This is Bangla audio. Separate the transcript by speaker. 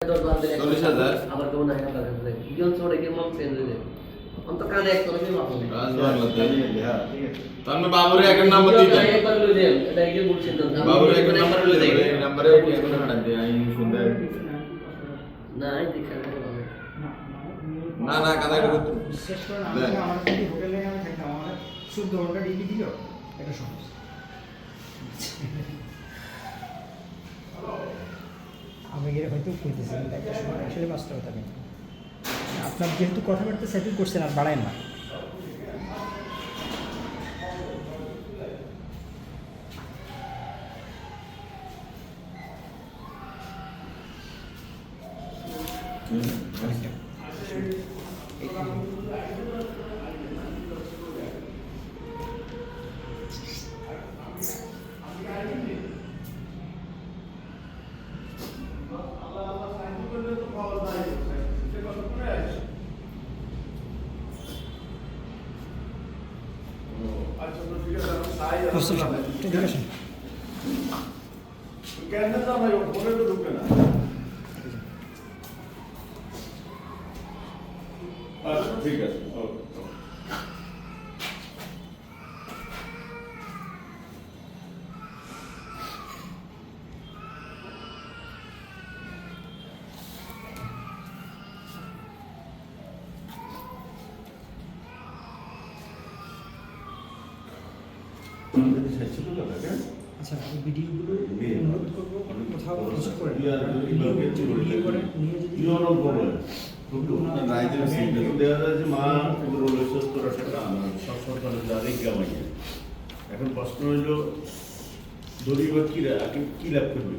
Speaker 1: 40,000
Speaker 2: আবার কেমন হয় আপনার কাছে ইজন ছোড়ে কি মন পেন দিলে অন্ত কানে এক করে মাপ দিই
Speaker 1: রাজ বাংলাতে হ্যাঁ ঠিক আছে তাহলে বাবুরে এক নাম্বার দিতে
Speaker 2: একবার লই দেন এটা কি বলছেন
Speaker 1: বাবুরে এক নাম্বার লই দেন এই নাম্বারে ফোন করে হাঁটা দে আমি সুন্দর
Speaker 2: না এই দেখেন
Speaker 1: না না কাদা এটা
Speaker 3: শেষ করে আমার যদি হোটেলে আমি থাকতাম আমার 14 ঘন্টা ডিউটি দিল এটা সমস্যা আমি গিয়ে হয়তো কইতেছি কিন্তু একটা সময় আসলে বাস্তব কথা নেই আপনার যেহেতু কথাবার্তা সেটেল করছেন আর বাড়ায় না ঠিক আছে
Speaker 1: কেন না ভাই ফোনে তো ঢুকে না আচ্ছা ঠিক আছে ওকে
Speaker 3: আচ্ছা এই ভিডিওগুলো অনুরোধ করবো কোথাও পোস্ট করে ভিডিও করে নিয়ে যদি
Speaker 1: এখন প্রশ্ন হইল দড়ি বা কি লাভ করবে